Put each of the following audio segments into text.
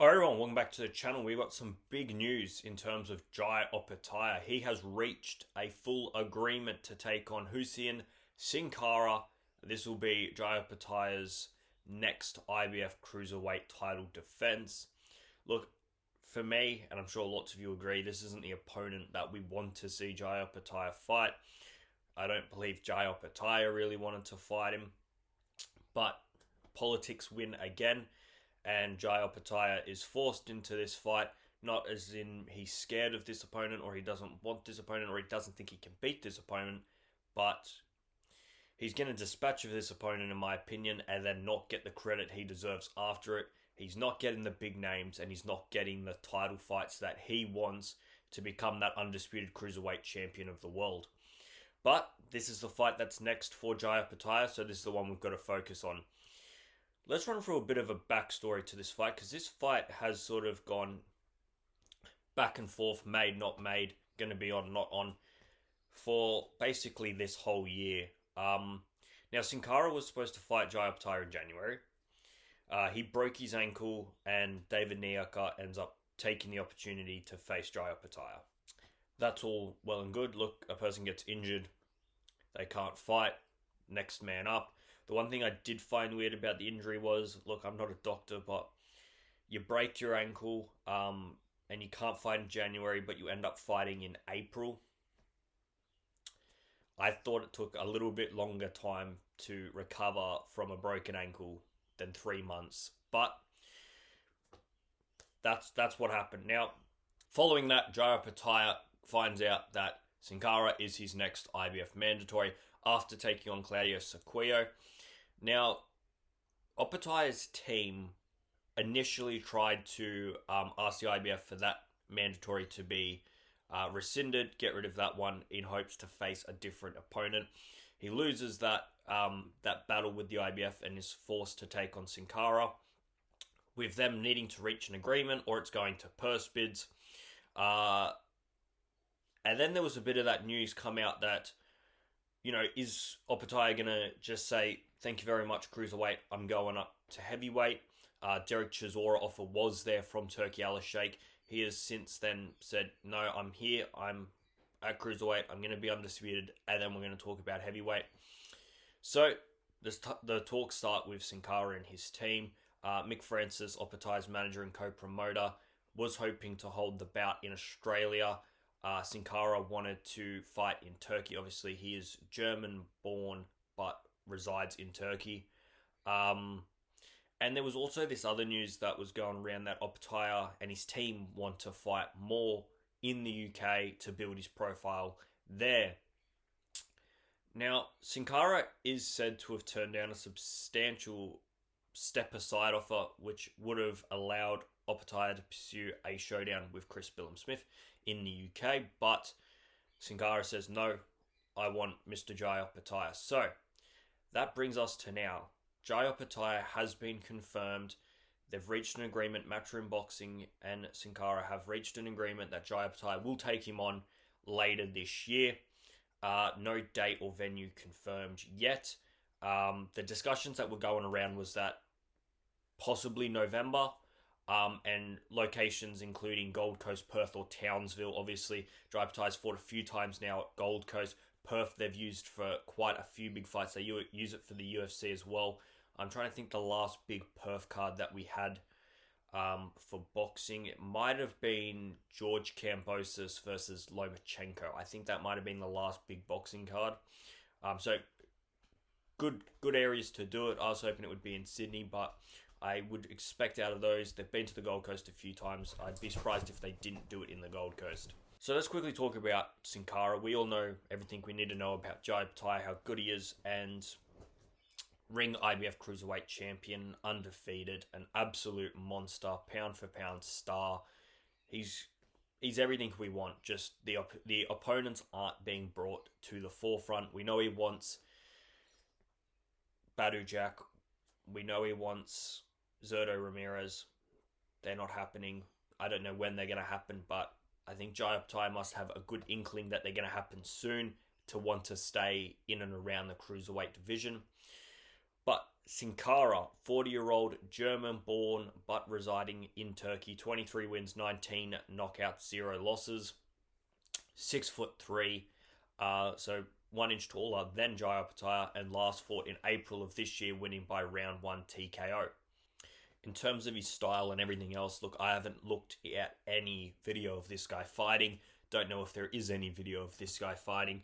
Alright everyone, welcome back to the channel. We've got some big news in terms of Jai Opetaia. He has reached a full agreement to take on Hussein Sin Cara. This will be Jai Opetaia's next IBF Cruiserweight title defense. Look, for me, and I'm sure lots of you agree, this isn't the opponent that we want to see Jai Opetaia fight. I don't believe Jai Opetaia really wanted to fight him, but politics win again, and Jai Opetaia is forced into this fight, not as in he's scared of this opponent or he doesn't want this opponent or he doesn't think he can beat this opponent, but he's going to dispatch of this opponent, in my opinion, and then not get the credit he deserves after it. He's not getting the big names and he's not getting the title fights that he wants to become that undisputed cruiserweight champion of the world. But this is the fight that's next for Jai Opetaia, so this is the one we've got to focus on. Let's run through a bit of a backstory to this fight, because this fight has sort of gone back and forth, made, not made, going to be on, not on, for basically this whole year. Now, Sin Cara was supposed to fight Jai Opetaia in January. He broke his ankle, and David Niaka ends up taking the opportunity to face Jai Opetaia. That's all well and good. Look, a person gets injured, they can't fight, next man up. The one thing I did find weird about the injury was, look, I'm not a doctor, but you break your ankle and you can't fight in January, but you end up fighting in April. I thought it took a little bit longer time to recover from a broken ankle than 3 months, but that's what happened. Now, following that, Jai Opetaia finds out that Sin Cara is his next IBF mandatory after taking on Claudio Sequillo. Now, Opetaia's team initially tried to ask the IBF for that mandatory to be rescinded, get rid of that one in hopes to face a different opponent. He loses that battle with the IBF and is forced to take on Sin Cara, with them needing to reach an agreement or it's going to purse bids. And then there was a bit of that news come out that, is Opetaia going to just say, thank you very much, Cruiserweight, I'm going up to heavyweight? Derek Chisora offer was there from Turkey Al Sheikh. He has since then said, no, I'm here, I'm at Cruiserweight, I'm going to be undisputed, and then we're going to talk about heavyweight. So the talks start with Sin Cara and his team. Mick Francis, Opetaia's manager and co-promoter, was hoping to hold the bout in Australia. Sin Cara wanted to fight in Turkey. Obviously, he is German-born but resides in Turkey. And there was also this other news that was going around that Opetaia and his team want to fight more in the UK to build his profile there. Now, Sin Cara is said to have turned down a substantial step-aside offer, which would have allowed Opetaia to pursue a showdown with Chris Billam-Smith in the UK, but Sin Cara says, no, I want Mr. Jai Opetaia. So, that brings us to now. Jai Opetaia has been confirmed. They've reached an agreement. Matchroom Boxing and Sin Cara have reached an agreement that Jai Opetaia will take him on later this year. No date or venue confirmed yet. The discussions that were going around was that possibly November, and locations including Gold Coast, Perth, or Townsville. Obviously, Jai Opetaia's fought a few times now at Gold Coast. Perth they've used for quite a few big fights. They use it for the UFC as well. I'm trying to think the last big Perth card that we had for boxing. It might have been George Kambosos versus Lomachenko. I think that might have been the last big boxing card. So good areas to do it. I was hoping it would be in Sydney, but I would expect out of those, they've been to the Gold Coast a few times. I'd be surprised if they didn't do it in the Gold Coast. So let's quickly talk about Sin Cara. We all know everything we need to know about Jai Opetaia, how good he is, and ring IBF Cruiserweight champion, undefeated, an absolute monster, pound for pound star. He's everything we want. Just the opponents aren't being brought to the forefront. We know he wants Badu Jack. We know he wants Zurdo Ramirez. They're not happening. I don't know when they're going to happen, but I think Jai Opetaia must have a good inkling that they're going to happen soon to want to stay in and around the Cruiserweight division. But Sin Cara, 40-year-old German-born but residing in Turkey, 23 wins, 19 knockouts, 0 losses, 6'3", so 1 inch taller than Jai Opetaia, and last fought in April of this year, winning by round 1 TKO. In terms of his style and everything else, look, I haven't looked at any video of this guy fighting. Don't know if there is any video of this guy fighting.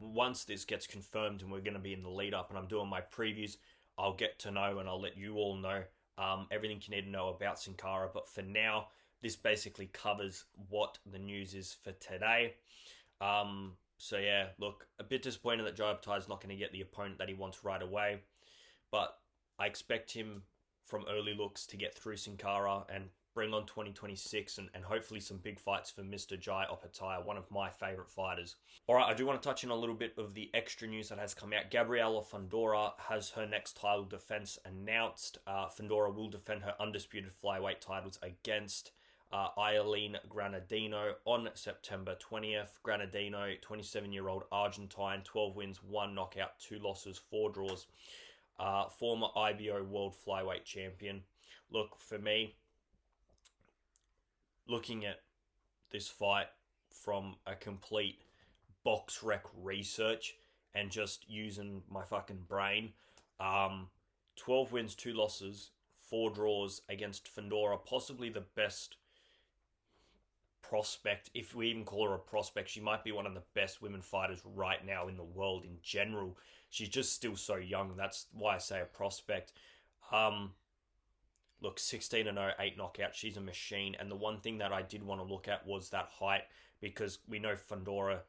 Once this gets confirmed and we're going to be in the lead up and I'm doing my previews, I'll get to know and I'll let you all know everything you need to know about Sin Cara. But for now, this basically covers what the news is for today. So yeah, look, a bit disappointed that Jai Opetaia is not going to get the opponent that he wants right away. But I expect him from early looks to get through Sin Cara and bring on 2026 and hopefully some big fights for Mr. Jai Opetaia, one of my favourite fighters. Alright, I do want to touch on a little bit of the extra news that has come out. Gabriela Fundora has her next title defense announced. Fundora will defend her undisputed flyweight titles against Aileen Granadino on September 20th. Granadino, 27-year-old Argentine, 12 wins, 1 knockout, 2 losses, 4 draws. Former IBO World Flyweight Champion. Look, for me, looking at this fight from a complete box rec research and just using my fucking brain, 12 wins, 2 losses, 4 draws against Fundora, possibly the best prospect, if we even call her a prospect. She might be one of the best women fighters right now in the world in general. She's just still so young. That's why I say a prospect. Look, 16-0, 8 knockouts. She's a machine. And the one thing that I did want to look at was that height, because we know Fundora,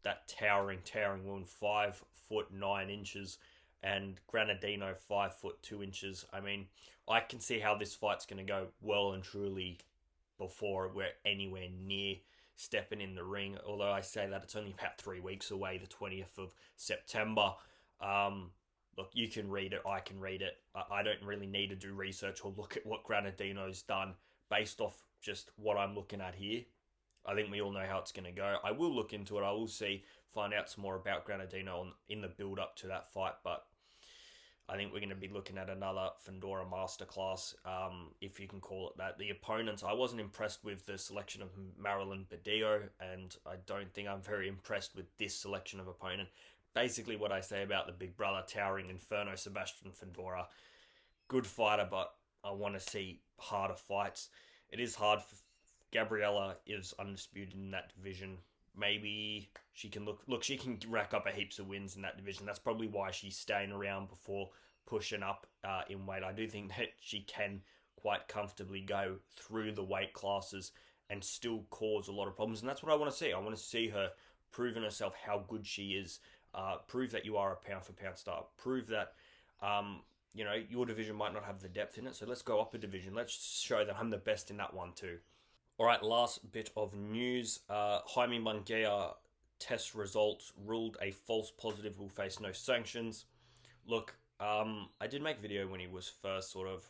that towering woman, 5'9", and Granadino 5'2". I mean, I can see how this fight's going to go well and truly before we're anywhere near stepping in the ring. Although I say that it's only about 3 weeks away, the 20th of September. Look, you can read it, I can read it. I don't really need to do research or look at what Granadino's done based off just what I'm looking at here. I think we all know how it's going to go. I will look into it. I will find out some more about Granadino in the build-up to that fight, but I think we're going to be looking at another Fundora masterclass, if you can call it that. The opponents, I wasn't impressed with the selection of Marilyn Badillo, and I don't think I'm very impressed with this selection of opponent. Basically what I say about the big brother towering Inferno, Sebastian Fundora. Good fighter, but I want to see harder fights. It is hard for Gabriela is undisputed in that division. Maybe she can she can rack up a heaps of wins in that division. That's probably why she's staying around before pushing up in weight. I do think that she can quite comfortably go through the weight classes and still cause a lot of problems. And that's what I want to see. I want to see her proving herself how good she is. Prove that you are a pound-for-pound star. Prove that your division might not have the depth in it. So let's go up a division. Let's show that I'm the best in that one too. All right, last bit of news. Jaime Munguia test results ruled a false positive, will face no sanctions. Look, I did make a video when he was first sort of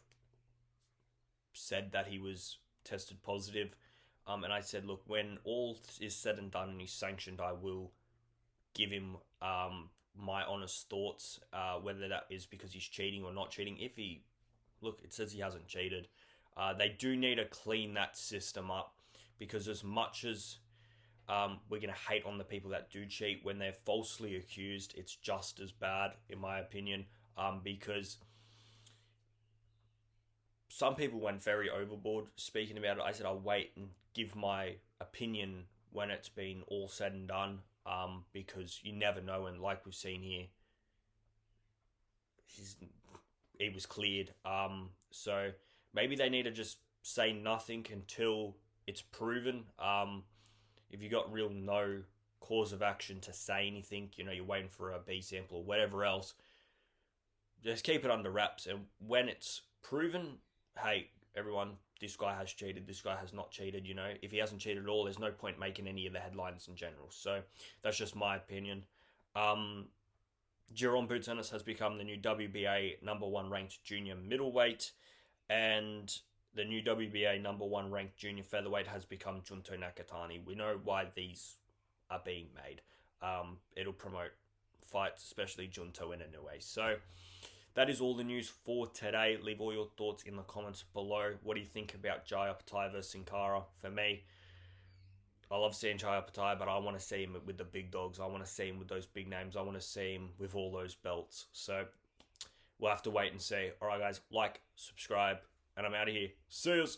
said that he was tested positive. And I said, look, when all is said and done and he's sanctioned, I will give him my honest thoughts, whether that is because he's cheating or not cheating. If he, look, it says he hasn't cheated. They do need to clean that system up, because as much as we're going to hate on the people that do cheat, when they're falsely accused, it's just as bad, in my opinion, because some people went very overboard speaking about it. I said I'll wait and give my opinion when it's been all said and done, because you never know, and like we've seen here, he was cleared. So maybe they need to just say nothing until it's proven. If you got real no cause of action to say anything, you're waiting for a B sample or whatever else, just keep it under wraps. And when it's proven, hey, everyone, this guy has cheated, this guy has not cheated, If he hasn't cheated at all, there's no point making any of the headlines in general. So that's just my opinion. Jerome Boutsenis has become the new WBA #1 ranked junior middleweight, and the new WBA #1 ranked junior featherweight has become Junto Nakatani. We know why these are being made. It'll promote fights, especially Junto in a new way. So that is all the news for today. Leave all your thoughts in the comments below. What do you think about Jai Opetaia versus Sin Cara? For me, I love seeing Jai Opetaia, but I want to see him with the big dogs. I want to see him with those big names. I want to see him with all those belts. So we'll have to wait and see. All right, guys, like, subscribe, and I'm out of here. See yous.